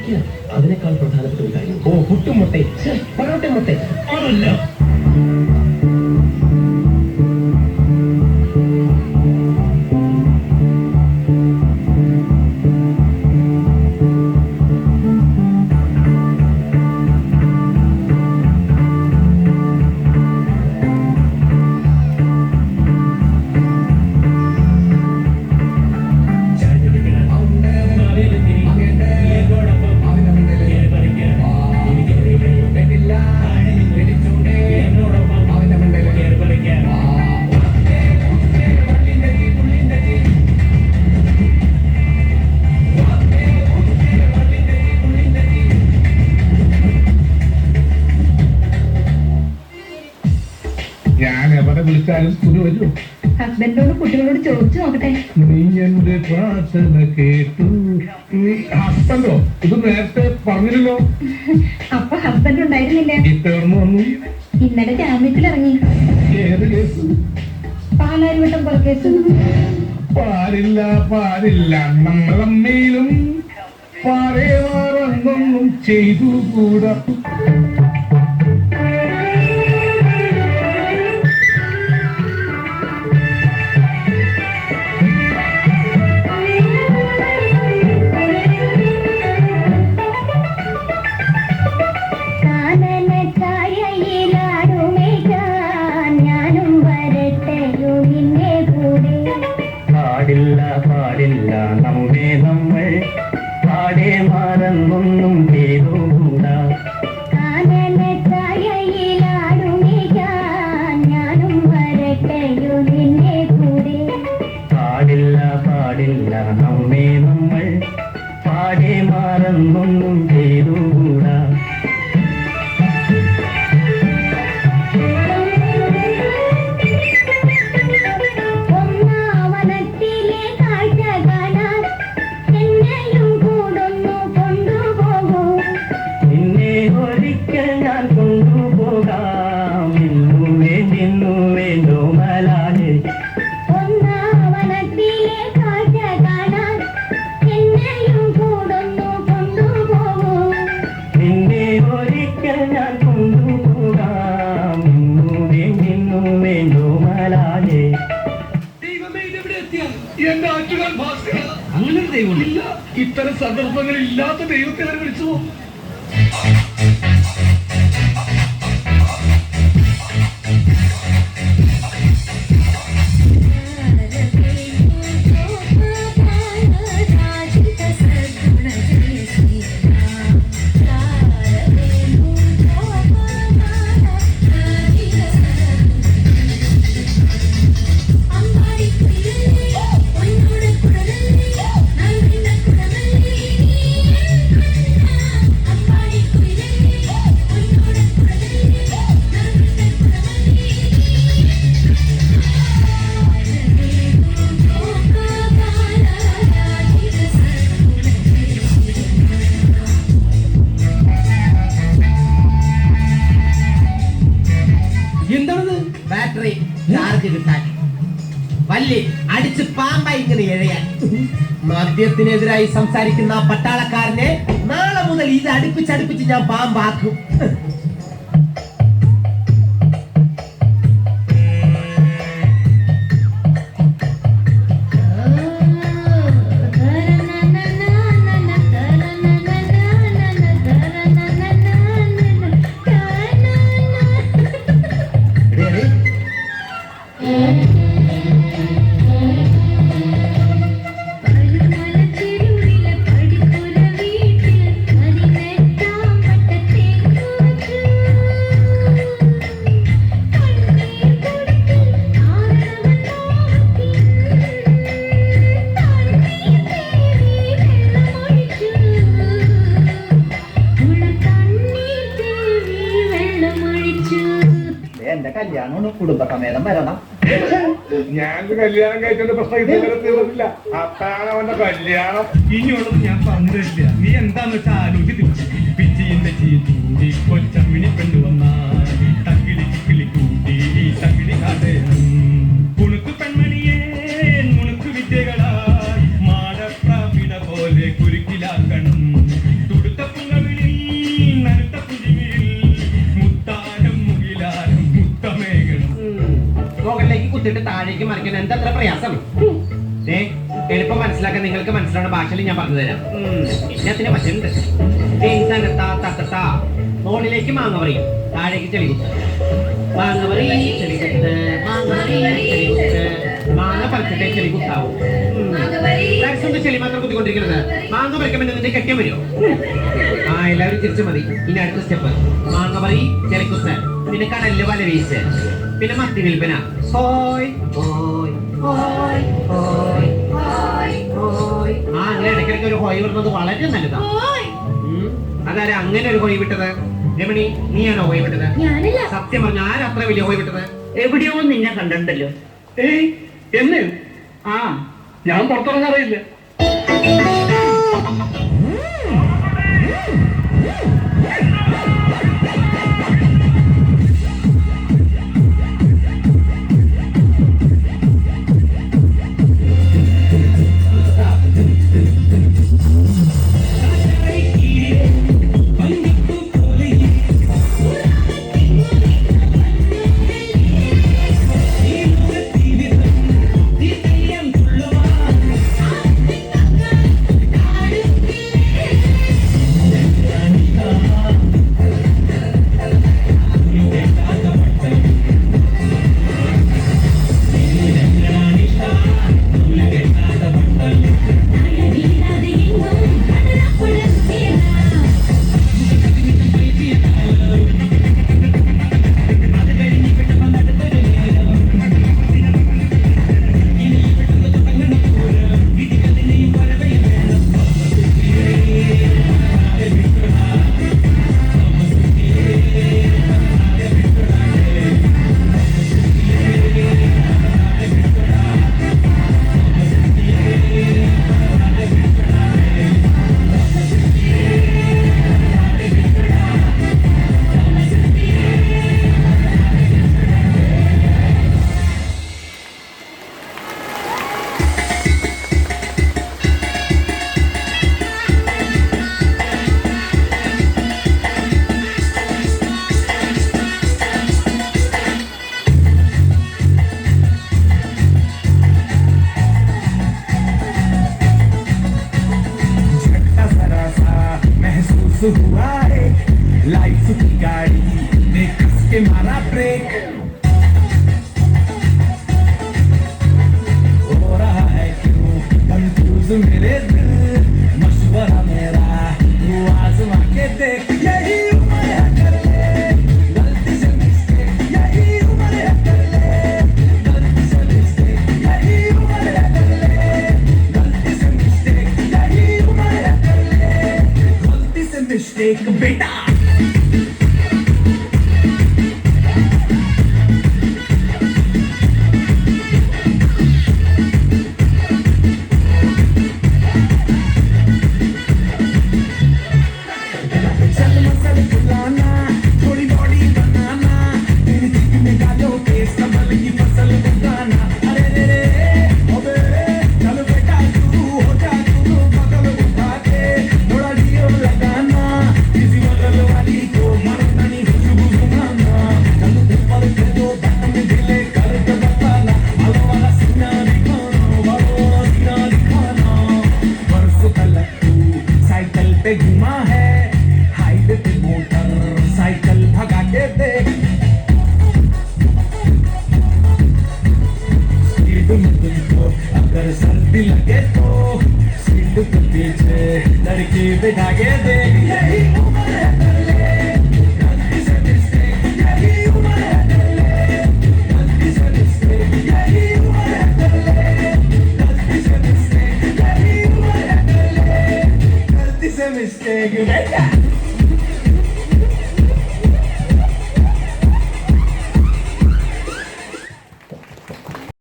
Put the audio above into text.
എനിക്ക് അതിനേക്കാൾ പ്രധാനപ്പെട്ട ഒരു കാര്യം. ഓ, പുട്ടും മുട്ടയും പൊറോട്ട മുട്ട അതല്ല. ഞാൻ എവിടെ വിളിച്ചാലും സ്കൂളിൽ വരൂ. ഹസ്ബൻഡോട് കുട്ടികളോട് ചോദിച്ചു നോക്കട്ടെ. നീ എന്റെ പ്രാർത്ഥന കേട്ടു. ഹസ്ബൻഡോ? ഇത് നേരത്തെ പറഞ്ഞില്ലല്ലോ. അപ്പൊ ഹസ്ബൻഡ് ഉണ്ടായിരുന്നില്ല. ഇത്തവണ വന്നു. ഇന്നലെ ജാമ്യത്തിൽ ഇറങ്ങി. ഏത് കേസ്? പാലാരിവട്ടം കൊലക്കേസ്. പാടില്ല പാടില്ല, നമ്മൾ തമ്മിലും പാടേമാറൊന്നും ചെയ്തുകൂടാ. പാടില്ല പാടില്ല, നമ്മെ നമ്മൾ പാടേ മാറൊന്നും ചെയ്തുകൂടാ. പാടില്ല പാടില്ല, നമ്മെ നമ്മൾ പാടേ മാറൊന്നും ചെയ്തുകൂടാ. എന്റെ ആറ്റുകാൽ ഭാഷ അങ്ങനെ ദൈവമില്ല. ഇത്തരം സന്ദർഭങ്ങളിൽ ഇല്ലാത്ത ദൈവത്തെ വിളിച്ചു. എന്താണത്? ബാറ്ററി ചാർജ് കിട്ടാൻ വല്ലി അടിച്ച് പാമ്പായി ഇങ്ങനെ എഴയാൻ. മദ്യത്തിനെതിരായി സംസാരിക്കുന്ന ആ പട്ടാളക്കാരനെ നാളെ മുതൽ ഇത് അടുപ്പിച്ചടുപ്പിച്ച് ഞാൻ പാമ്പാക്കും. എന്റെ കല്യാണം കുടുംബസമേതം വരണം. ഞാൻ കല്യാണം കഴിച്ചതിന്റെ പ്രശ്നം ഇതുവരെ തീർന്നില്ല. അതാണ് അവന്റെ കല്യാണം. ഇനിയുള്ളത് ഞാൻ പറഞ്ഞു തരില്ല. നീ എന്താന്ന് വെച്ചാൽ ആലോചിച്ച് പിച്ചിന്റെ ചീച്ചൂടി കൊച്ചമ്മിണി പെണ്ണുവന്നാൽ തക്കിളി ചിക്കിളി കൂട്ടി തക്കിളി കാതേണം. കുണുക്ക് പെൺമണിയെ നുണുക്ക് വിദ്യകളായി മാടപ്രാപിട പോലെ കുരുക്കിലാക്കണം. തുടുത്ത പ്രയാസം. എളുപ്പം മനസ്സിലാക്കാൻ നിങ്ങൾക്ക് മനസ്സിലാവുന്ന ഭാഷയിൽ ഞാൻ പറഞ്ഞു തരാം. എല്ലാത്തിനെ പറ്റുന്നുണ്ട്. മുകളിലേക്ക് മാങ്ങ പറയും, താഴേക്ക് ചെളികുത്ത്. മാങ്ങ പറയും, ചെളികുത്ത്. മാങ്ങ പറിച്ചിട്ടേ ചെളികുത്താവും. ചെളി മാത്രം കുത്തിക്കൊണ്ടിരിക്കുന്നത്. മാങ്ങ പറിക്കുമ്പോൾ നിന്റെ കെട്ടിയം വരുമോ? എല്ലാവരും തിരിച്ചു മതി. ഇനി അടുത്ത സ്റ്റെപ്പ് മാങ്ങ പറി, ചെളിക്കുത്ത്, പിന്നെ കടലില് വല വീശ്, പിന്നെ മത്തി വിൽപ്പന. ഹോയ് ഹോയ് ഹോയ് ഹോയ് ഹോയ് ഹോയ്. അങ്ങനെ ഇടയ്ക്കിടയ്ക്ക് ഒരു ഹോയ് വിടുന്നത് വളരെ നല്ലതാണ്. അതാരെ അങ്ങനെ ഒരു ഹോയ് വിട്ടത്? രമണി, നീയാണോ ഹോയ് വിട്ടത്? സത്യം പറഞ്ഞ ആരും അത്ര വലിയ ഹോയ് വിട്ടത്? എവിടെയോ നിന്നെ കണ്ടിട്ടുണ്ടല്ലോ. എന്നെ ഞാൻ പുറത്തിറങ്ങാറിയില്ല. हुआ है लाइफ की गाड़ी ने कस के मारा ब्रेक हो रहा है क्यों कंफ्यूज मेरे दिल मशवरा मेरा तू आजमा के देख यही उम्र है कर ले गलती से मिस्टेक यही उम्र है कर ले गलती से मिस्टेक यही उम्र है कर ले गलती से मिस्टेक यही उम्र है कर ले गलती से मिस्टेक बेटा घुमा है हाईवे पे मोटर साइकिल भगा के देख स्पीड में तुमको अगर सर्दी लगे तो सीट के पीछे लड़की बिठा के देख यही उम्र है कर ले गलती से मिस्टेक यही उम्र है कर ले गलती से मिस्टेक यही उम्र है कर ले गलती से मिस्टेक यही उम्र है कर ले गलती से मिस्टेक बेटा